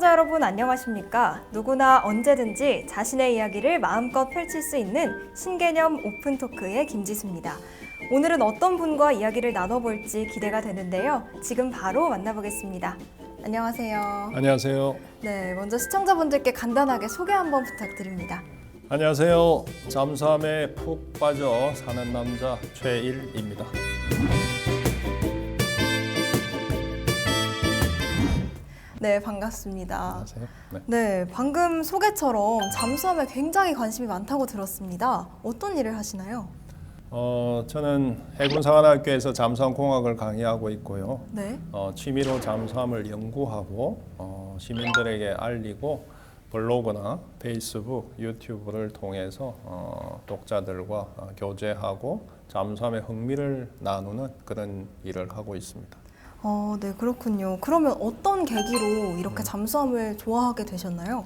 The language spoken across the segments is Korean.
시청자 여러분 안녕하십니까? 누구나 언제든지 자신의 이야기를 마음껏 펼칠 수 있는 신개념 오픈토크의 김지수입니다. 오늘은 어떤 분과 이야기를 나눠볼지 기대가 되는데요. 지금 바로 만나보겠습니다. 안녕하세요. 안녕하세요. 네, 먼저 시청자분들께 간단하게 소개 한번 부탁드립니다. 안녕하세요. 잠수함에 푹 빠져 사는 남자 최일입니다. 네, 반갑습니다. 안녕하세요. 네, 방금 소개처럼 잠수함에 굉장히 관심이 많다고 들었습니다. 어떤 일을 하시나요? 저는 해군사관학교에서 잠수함 공학을 강의하고 있고요. 네. 취미로 잠수함을 연구하고 시민들에게 알리고 블로그나 페이스북, 유튜브를 통해서 독자들과 교제하고 잠수함의 흥미를 나누는 그런 일을 하고 있습니다. 네, 그렇군요. 그러면 어떤 계기로 이렇게 잠수함을 좋아하게 되셨나요?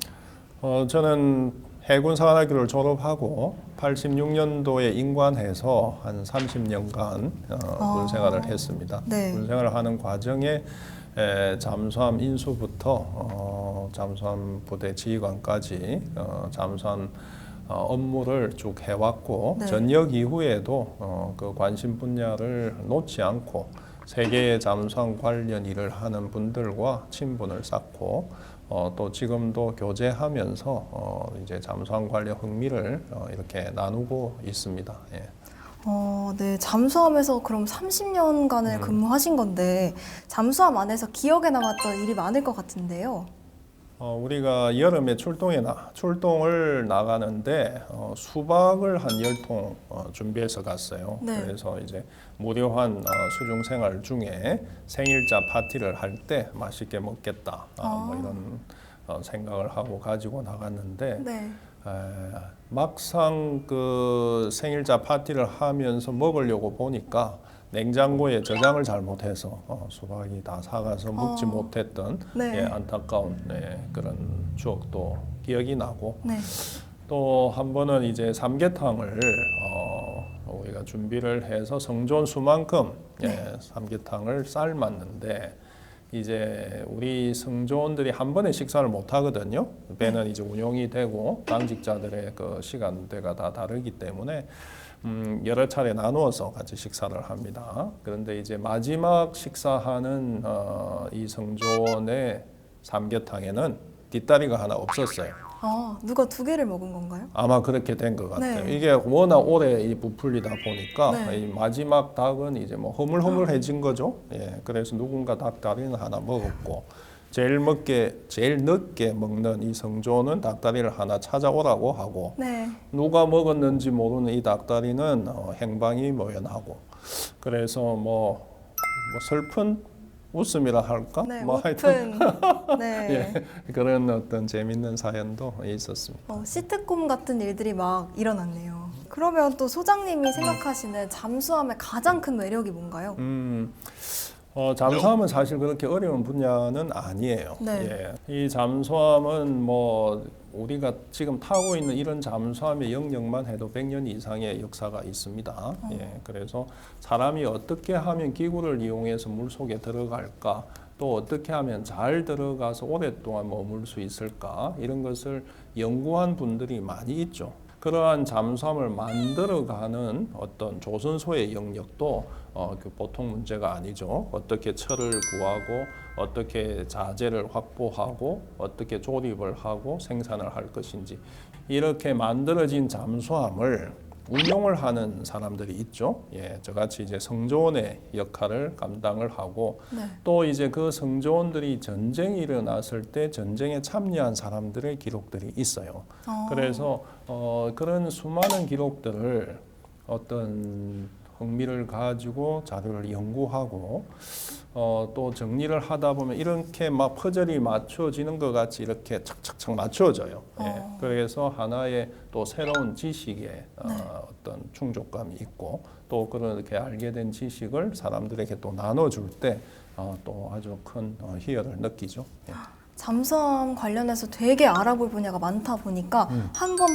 저는 해군사관학교를 졸업하고 86년도에 인관해서 한 30년간 군 생활을 했습니다. 네. 군 생활을 하는 과정에 잠수함 인수부터 잠수함 부대 지휘관까지 잠수함 업무를 쭉 해왔고 네. 전역 이후에도 그 관심 분야를 놓지 않고 세계의 잠수함 관련 일을 하는 분들과 친분을 쌓고 또 지금도 교제하면서 이제 잠수함 관련 흥미를 이렇게 나누고 있습니다. 예. 네, 잠수함에서 그럼 30년간을 근무하신 건데 잠수함 안에서 기억에 남았던 일이 많을 것 같은데요. 우리가 여름에 출동을 나가는데 수박을 한 10통 준비해서 갔어요. 네. 그래서 이제 무료한 수중 생활 중에 생일자 파티를 할 때 맛있게 먹겠다. 뭐 이런 생각을 하고 가지고 나갔는데 네. 막상 그 생일자 파티를 하면서 먹으려고 보니까 냉장고에 저장을 잘못해서 수박이 다 사가서 먹지 못했던 네. 안타까운 그런 추억도 기억이 나고 네. 또 한 번은 이제 삼계탕을 우리가 준비를 해서 성존 수만큼 삼계탕을 삶았는데 이제 우리 승조원들이 한 번에 식사를 못 하거든요. 배는 이제 운용이 되고 당직자들의 그 시간대가 다 다르기 때문에 여러 차례 나누어서 같이 식사를 합니다. 그런데 이제 마지막 식사하는 이 승조원의 삼계탕에는 뒷다리가 하나 없었어요. 누가 두 개를 먹은 건가요? 아마 그렇게 된 것 같아요. 네. 이게 워낙 오래 부풀리다 보니까 네. 이 마지막 닭은 이제 뭐 허물허물해진 거죠. 그래서 누군가 닭다리는 하나 먹었고 제일 늦게 먹는 이 성조는 닭다리를 하나 찾아오라고 하고 네. 누가 먹었는지 모르는 이 닭다리는 행방이 묘연하고 그래서 뭐 슬픈 웃음이라 할까? 네, 뭐 오픈. 네. 그런 어떤 재밌는 사연도 있었습니다. 시트콤 같은 일들이 막 일어났네요. 그러면 또 소장님이 생각하시는 잠수함의 가장 큰 매력이 뭔가요? 잠수함은 사실 그렇게 어려운 분야는 아니에요. 네. 이 잠수함은 뭐 우리가 지금 타고 있는 이런 잠수함의 영역만 해도 100년 이상의 역사가 있습니다. 그래서 사람이 어떻게 하면 기구를 이용해서 물속에 들어갈까, 또 어떻게 하면 잘 들어가서 오랫동안 머물 수 있을까, 이런 것을 연구한 분들이 많이 있죠. 그러한 잠수함을 만들어가는 어떤 조선소의 영역도 보통 문제가 아니죠. 어떻게 철을 구하고 어떻게 자재를 확보하고 어떻게 조립을 하고 생산을 할 것인지 이렇게 만들어진 잠수함을 운용을 하는 사람들이 있죠. 저같이 이제 성조원의 역할을 감당을 하고 네. 또 이제 그 성조원들이 전쟁이 일어났을 때 전쟁에 참여한 사람들의 기록들이 있어요. 그래서 그런 수많은 기록들을 어떤 흥미를 가지고 자료를 연구하고 또 정리를 하다 보면 이렇게 막 퍼즐이 맞춰지는 것 같이 이렇게 착착착 맞춰져요. 그래서 하나의 또 새로운 지식에 어떤 충족감이 있고 또 그렇게 알게 된 지식을 사람들에게 또 나눠줄 때 또 아주 큰 희열을 느끼죠. 잠수함 관련해서 되게 알아볼 분야가 많다 보니까 한 번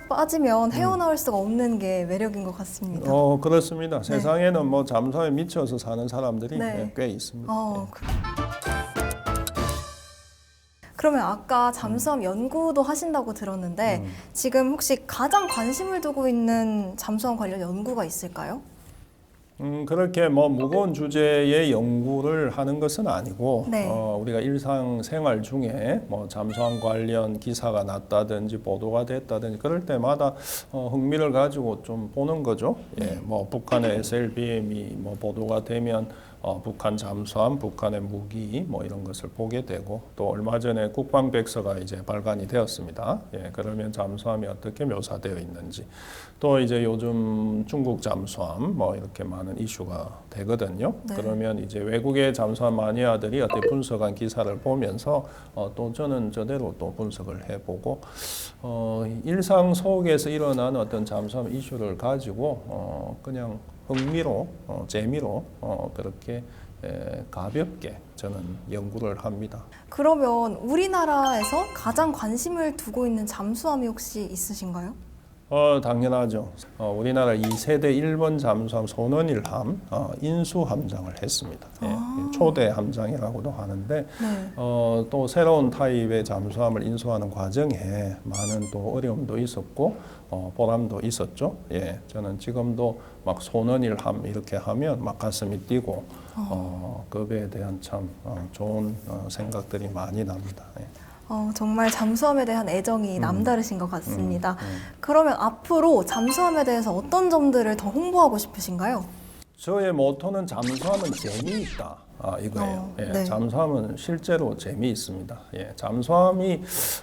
빠지면 헤어나올 수가 없는 게 매력인 것 같습니다. 그렇습니다. 세상에는 뭐 잠수함에 미쳐서 사는 사람들이 꽤 있습니다. 그러면 아까 잠수함 연구도 하신다고 들었는데 지금 혹시 가장 관심을 두고 있는 잠수함 관련 연구가 있을까요? 그렇게 뭐 무거운 주제의 연구를 하는 것은 아니고 네. 우리가 일상생활 중에 뭐 잠수함 관련 기사가 났다든지 보도가 됐다든지 그럴 때마다 흥미를 가지고 좀 보는 거죠. 예, 뭐 북한의 SLBM이 뭐 보도가 되면 북한 잠수함, 북한의 무기 뭐 이런 것을 보게 되고 또 얼마 전에 국방백서가 이제 발간이 되었습니다. 예, 그러면 잠수함이 어떻게 묘사되어 있는지 또 이제 요즘 중국 잠수함 뭐 이렇게 많은 이슈가 되거든요. 네. 그러면 이제 외국의 잠수함 마니아들이 어떻게 분석한 기사를 보면서 또 저는 저대로 또 분석을 해보고 일상 속에서 일어나는 어떤 잠수함 이슈를 가지고 그냥 흥미로 재미로 그렇게 가볍게 저는 연구를 합니다. 그러면 우리나라에서 가장 관심을 두고 있는 잠수함이 혹시 있으신가요? 당연하죠. 우리나라 2세대 일본 잠수함 소년일함 인수 함장을 했습니다. 예, 초대 함장이라고도 하는데 네. 또 새로운 타입의 잠수함을 인수하는 과정에 많은 또 어려움도 있었고 보람도 있었죠. 예, 저는 지금도 막 소년일함 이렇게 하면 막 가슴이 뛰고 그에 대한 참 좋은 생각들이 많이 납니다. 예. 정말 잠수함에 대한 애정이 남다르신 것 같습니다. 그러면 앞으로 잠수함에 대해서 어떤 점들을 더 홍보하고 싶으신가요? 저의 모토는 잠수함은 재미있다. 이거예요. 예, 네. 잠수함은 실제로 재미있습니다. 예, 잠수함이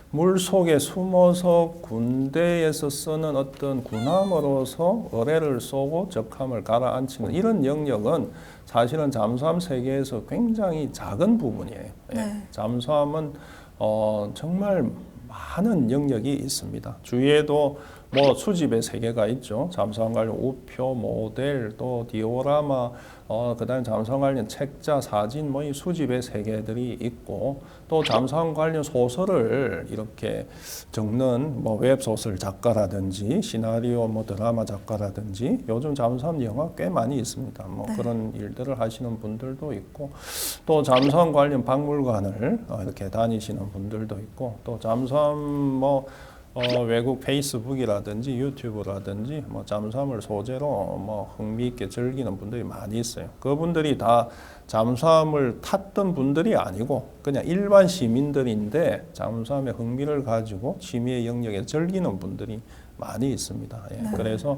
물 속에 숨어서 군대에서 쓰는 어떤 군함으로서 어뢰를 쏘고 적함을 가라앉히는 이런 영역은 사실은 잠수함 세계에서 굉장히 작은 부분이에요. 예, 네. 잠수함은 정말 많은 영역이 있습니다. 주위에도 뭐 수집의 세계가 있죠. 잠수함 관련 우표, 모델, 또 디오라마, 그다음에 잠수함 관련 책자, 사진, 뭐 이 수집의 세계들이 있고 또 잠수함 관련 소설을 이렇게 적는 뭐 웹소설 작가라든지 시나리오 뭐 드라마 작가라든지 요즘 잠수함 영화 꽤 많이 있습니다. 뭐 네. 그런 일들을 하시는 분들도 있고 또 잠수함 관련 박물관을 이렇게 다니시는 분들도 있고 또 잠수함 뭐 외국 페이스북이라든지 유튜브라든지 뭐 잠수함을 소재로 뭐 흥미있게 즐기는 분들이 많이 있어요. 그분들이 다 잠수함을 탔던 분들이 아니고 그냥 일반 시민들인데 잠수함에 흥미를 가지고 취미의 영역에 즐기는 분들이 많이 있습니다. 예. 네. 그래서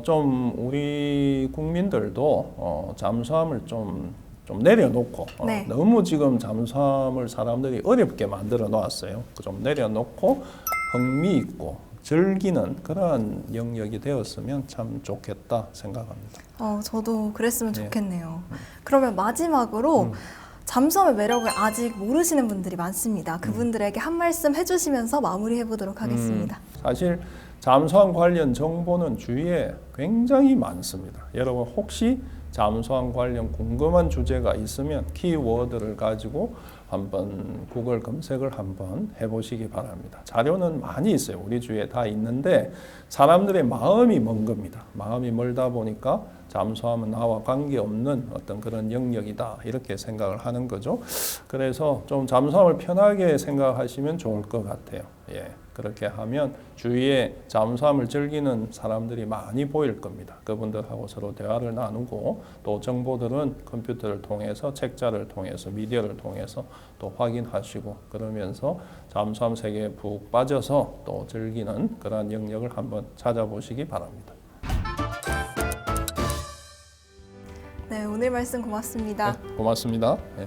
좀 우리 국민들도 잠수함을 좀 내려놓고 네. 너무 지금 잠수함을 사람들이 어렵게 만들어 놓았어요. 좀 내려놓고 흥미 있고 즐기는 그러한 영역이 되었으면 참 좋겠다 생각합니다. 저도 그랬으면 네. 좋겠네요. 그러면 마지막으로 잠수함의 매력을 아직 모르시는 분들이 많습니다. 그분들에게 한 말씀 해주시면서 마무리해 보도록 하겠습니다. 사실 잠수함 관련 정보는 주위에 굉장히 많습니다. 여러분 혹시 잠수함 관련 궁금한 주제가 있으면 키워드를 가지고 한번 구글 검색을 한번 해보시기 바랍니다. 자료는 많이 있어요. 우리 주위에 다 있는데 사람들의 마음이 먼 겁니다. 마음이 멀다 보니까 잠수함은 나와 관계없는 어떤 그런 영역이다 이렇게 생각을 하는 거죠. 그래서 좀 잠수함을 편하게 생각하시면 좋을 것 같아요. 예. 그렇게 하면 주위에 잠수함을 즐기는 사람들이 많이 보일 겁니다. 그분들하고 서로 대화를 나누고 또 정보들은 컴퓨터를 통해서 책자를 통해서 미디어를 통해서 또 확인하시고 그러면서 잠수함 세계에 푹 빠져서 또 즐기는 그러한 영역을 한번 찾아보시기 바랍니다. 네, 오늘 말씀 고맙습니다. 네, 고맙습니다. 네.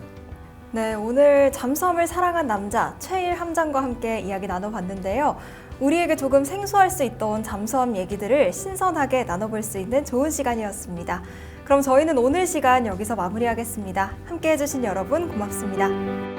네, 오늘 잠수함을 사랑한 남자 최일 함장과 함께 이야기 나눠봤는데요. 우리에게 조금 생소할 수 있던 잠수함 얘기들을 신선하게 나눠볼 수 있는 좋은 시간이었습니다. 그럼 저희는 오늘 시간 여기서 마무리하겠습니다. 함께 해주신 여러분 고맙습니다.